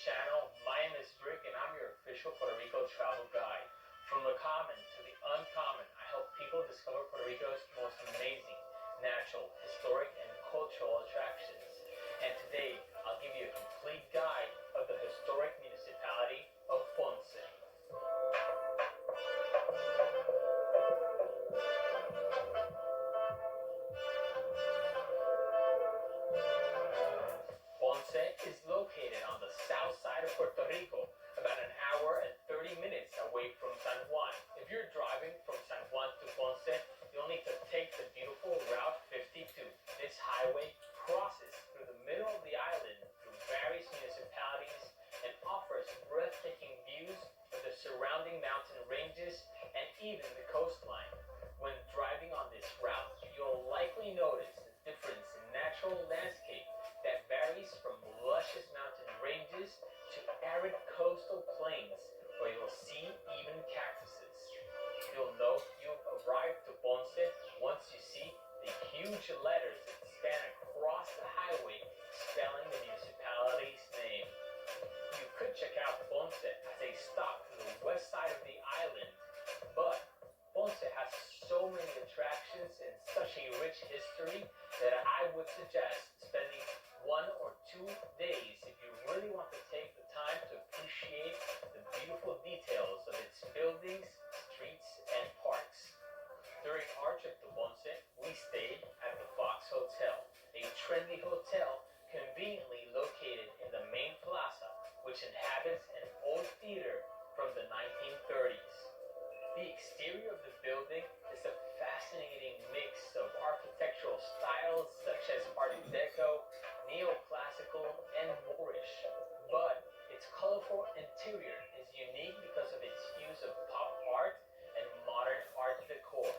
channel. My name is Rick and I'm your official Puerto Rico travel guide. From the common to the uncommon, I help people discover Puerto Rico's most amazing natural, historic, and cultural attractions. And today, I'll give you a complete guide of the historic municipality of Ponce. Ponce is located on the south side of Puerto Rico, about an hour and 30 minutes away from San Juan. If you're driving from San Juan to Ponce, you'll need to take the beautiful Route 52. This highway crosses through the middle of the island through various municipalities and offers breathtaking views of the surrounding mountain ranges and even the coastline. When driving on this route, you'll likely notice the difference in natural landscape that varies from luscious mountain ranges to arid coastal plains where you'll see even cactuses. You'll know you've arrived to Ponce once you see the huge letters that span across the highway spelling the municipality's name. You could check out Ponce as a stop to the west side of the island, but Ponce has so many attractions and such a rich history that I would suggest spending 1 or 2 days if you really want to take the time to appreciate the beautiful details of its buildings, streets, and parks. During our trip to Ponce, we stayed at the Fox Hotel, a trendy hotel conveniently located in the main plaza, which inhabits an old theater from the 1930s. The exterior of the building is a fascinating mix of architectural styles such as Art Deco, neoclassical, and Moorish, but its colorful interior is unique because of its use of pop art and modern art decor.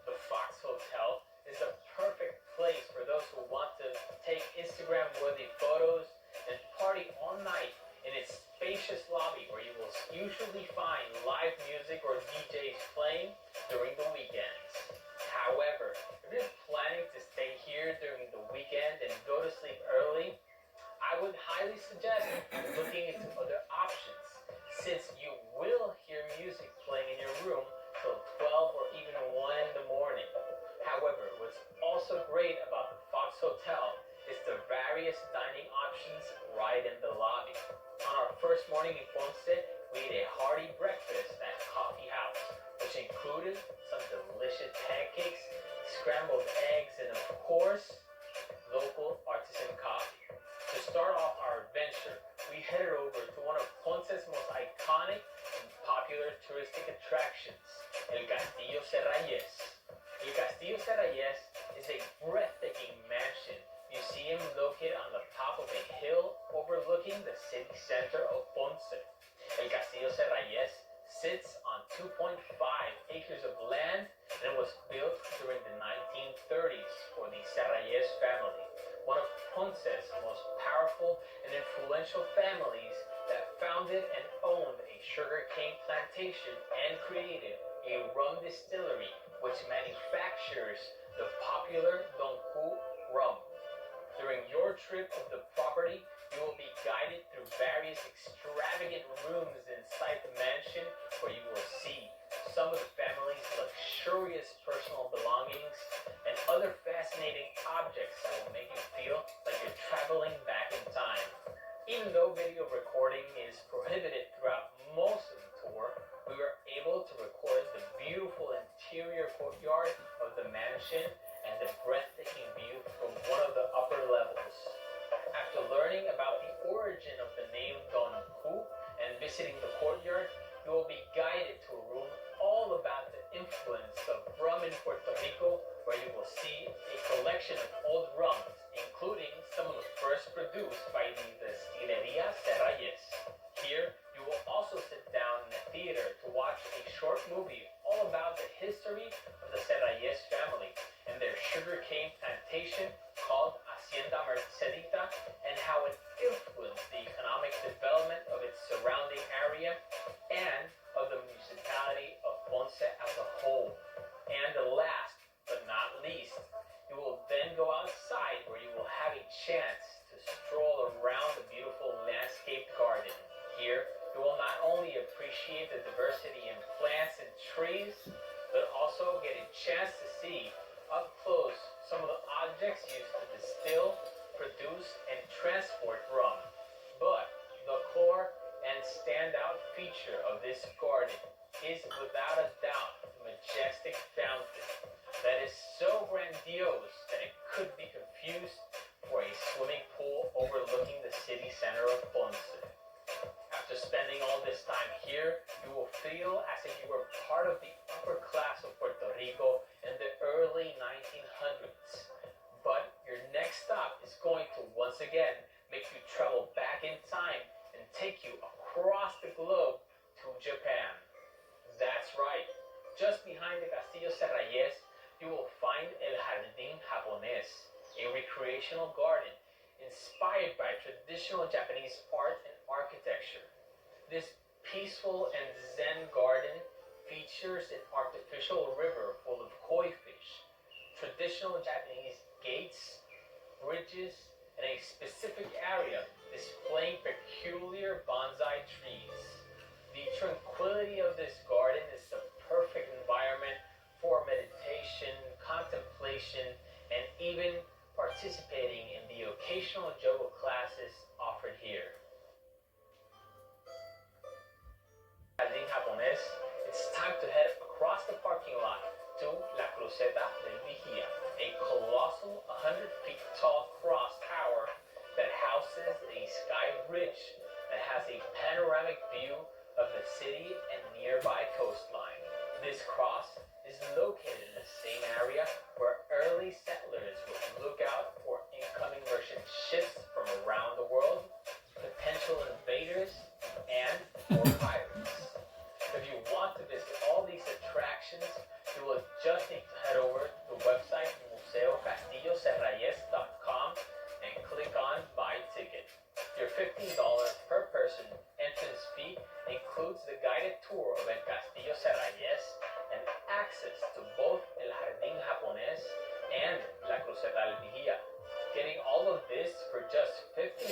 The Fox Hotel is a perfect place for those who want to take Instagram-worthy photos and party all night in its spacious lobby where you will usually find live music or DJs playing during the weekends. However, if you're planning to stay here during the weekend and go to sleep early, I would highly suggest looking into other options, since you will hear music playing in your room till 12 or even 1 in the morning. However, what's also great about the Fox Hotel is the various dining options right in the lobby. On our first morning in Ponce, we ate a hearty breakfast at Coffee House, which included some delicious pancakes, scrambled eggs, and of course, local artisan coffee. To start off our adventure, we headed over to one of Ponce's most iconic and popular touristic attractions, El Castillo Serrayes. El Castillo Serrayes is a breathtaking mansion museum located on the top of a hill overlooking the city center of Ponce. El Castillo Serrayes sits on 2.5 acres of land and was built during the 1930s for the Serrayes family, one of Ponce's most powerful and influential families that founded and owned a sugarcane plantation and created a rum distillery which manufactures the popular Don Q rum. During your trip of the property, you will be guided through various extravagant rooms inside the mansion where you will see some of the family's luxurious personal belongings and other fascinating objects that will make you feel like you're traveling back in time. Even though video recording is prohibited throughout most of the tour, we were able to record the beautiful interior courtyard of the mansion and the breathtaking view from one of the upper levels. After learning about the origin of the name Don Q and visiting the courtyard, you will be guided to a room all about the influence of rum in Puerto Rico, where you will see a collection of old rums, including some of the first produced by the Destilería Serrayes. Here, you will also sit down in a theater to watch a short movie all about the history of the Serrayes family and their sugarcane plantation called Hacienda Mercedita and how it influenced the economic development of its surrounding area and of the municipality of Ponce as a whole. And last but not least, you will then go outside where you will have a chance to stroll around the beautiful landscaped garden appreciate the diversity in plants and trees, but also get a chance to see up close some of the objects used to distill, produce, and transport rum. But the core and standout feature of this garden is without a doubt the majestic fountain that is so grandiose that it could be confused for a swimming pool overlooking the city center of Ponce. After spending all this time here, you will feel as if you were part of the upper class of Puerto Rico in the early 1900s. But your next stop is going to once again make you travel back in time and take you across the globe to Japan. That's right. Just behind the Castillo Serrayes, you will find El Jardín Japonés, a recreational garden inspired by traditional Japanese art and architecture. This peaceful and zen garden features an artificial river full of koi fish, traditional Japanese gates, bridges, and a specific area displaying peculiar bonsai trees. The tranquility of this garden is the perfect environment for meditation, contemplation, and even participating in the occasional yoga classes offered here. Jardín Japonés, it's time to head across the parking lot to La Cruceta del Vigía, a colossal 100 feet tall cross tower that houses a sky bridge that has a panoramic view of the city and nearby coastline. This cross is located in the same area where early settlers would look out for incoming merchant ships from around the world, potential invaders, and or pirates. If you want to visit all these attractions, you will just need to head over to the website museocastilloserrayes.com and click on Buy Ticket. Your $15 per person entrance fee includes the guided tour of El Castillo Serrayes and access to both El Jardín Japonés and La Cruceta del Vigía. Getting all of this for just $15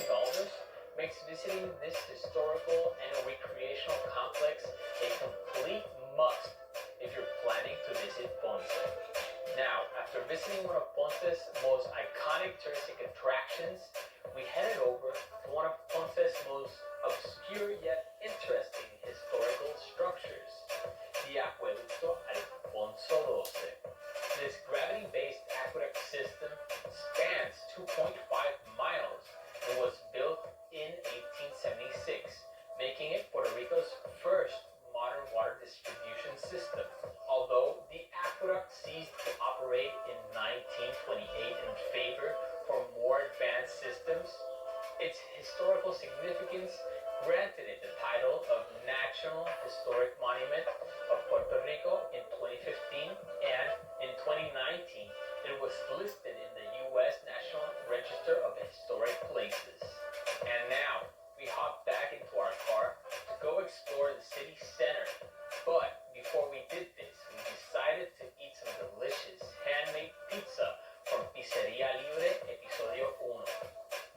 makes visiting this historical and recreational complex a complete must if you're planning to visit Ponce. Now, after visiting one of Ponce's most iconic touristic attractions, we headed over to one of Ponce's most obscure yet interesting historical structures, the Acueducto Alfonso XII. This gravity-based aqueduct system spans 2.5 miles and was built in 1876, making it Puerto Rico's first modern water distribution system. Although the aqueduct ceased to operate in 1928 in favor for more advanced systems, its historical significance granted it the title of National Historic Monument of Puerto Rico in 2015, and in 2019 it was listed in the U.S. National Register of Historic Places. And now we hop back into our car to go explore the city center. But before we did this, we decided to eat some delicious handmade pizza from Pizzeria Libre Episodio 1.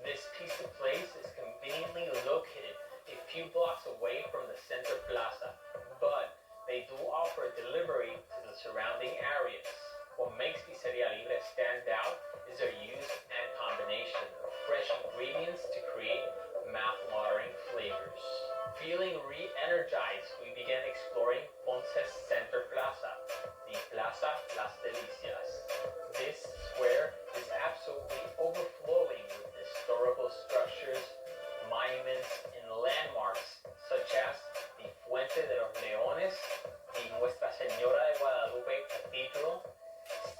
This pizza place is conveniently located a few blocks away from the Center Plaza, but they do offer delivery to the surrounding areas. What makes Pizzeria Libre stand out is their use and combination of fresh ingredients to create mouth-watering flavors. Feeling re-energized, we began exploring Ponce's Center Plaza, the Plaza Las Delicias. This square is absolutely overflowing with historical structures, monuments, and landmarks such as the Fuente de los Leones, the Nuestra Señora de Guadalupe Cathedral,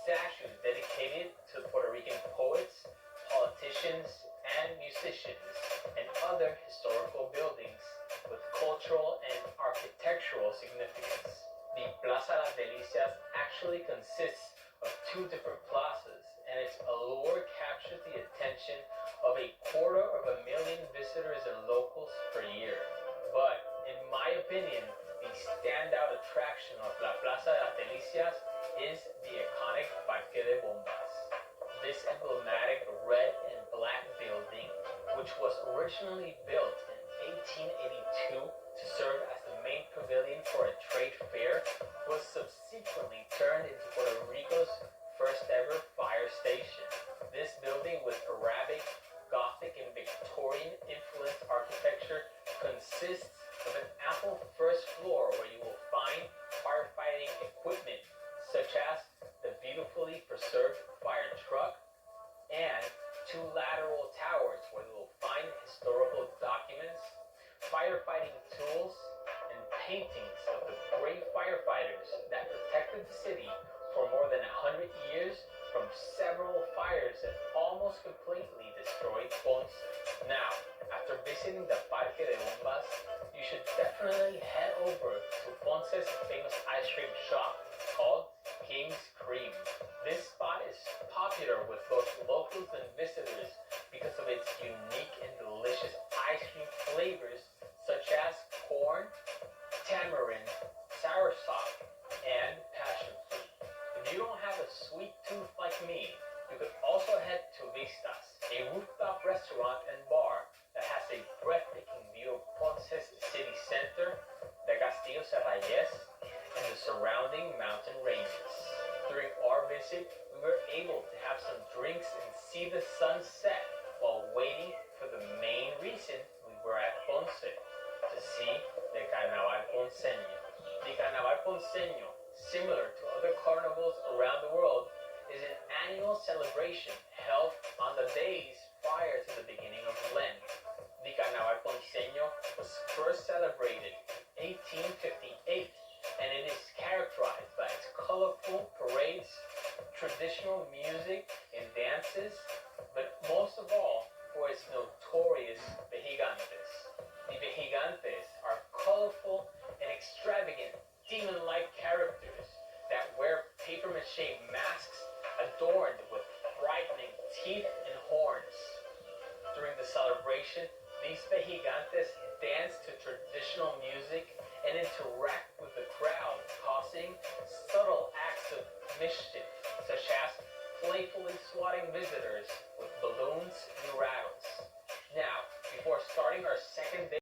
statues dedicated to Puerto Rican poets, politicians, and musicians, and other historical buildings with cultural and architectural significance. The Plaza Las Delicias actually consists of two different plazas, and its allure captures the attention of 250,000 visitors and locals per year. But, in my opinion, the standout attraction of La Plaza de las Delicias is the iconic Parque de Bombas. This emblematic red and black building, which was originally built in 1882 to serve as the main pavilion for a trade fair, was subsequently turned into Puerto Rico's first ever fire station. This building with Arabic, Gothic, and Victorian influenced architecture consists of an ample first floor where you will find firefighting equipment such as the beautifully preserved fire truck and two lateral towers where you will find historical documents, firefighting tools, and paintings of the great firefighters that protected the city for more than 100 years from several fires that almost completely destroyed Ponce. Now, after visiting the Parque de Bombas, you should definitely head over to Ponce's famous ice cream shop called King's Cream. This spot is popular with both locals and visitors because of its unique and delicious ice cream flavors such as corn, tamarind, soursop, and passion fruit. If you don't have a sweet tooth like me, you could also head to Vistas, a rooftop restaurant and bar that has a breathtaking view of Ponce's city center, the Castillo Serralles, and the surrounding mountain ranges. During our visit, we were able to have some drinks and see the sunset while waiting for the main reason we were at Ponce, to see the Carnaval Ponceño. The Carnaval Ponceño, similar to other carnivals around the world, is an annual celebration held on the days prior to the beginning of Lent. The Carnaval Ponceño was first celebrated in 1858, and it is characterized by its colorful parades, traditional music and dances, but most of all for its notorious vejigantes. The vejigantes are colorful and extravagant demon-like characters that wear papier-mâché masks adorned with frightening teeth and horns. During the celebration, these vejigantes dance to traditional music and interact with the crowd, causing subtle acts of mischief, such as playfully swatting visitors with balloons and rattles. Now, before starting our second day,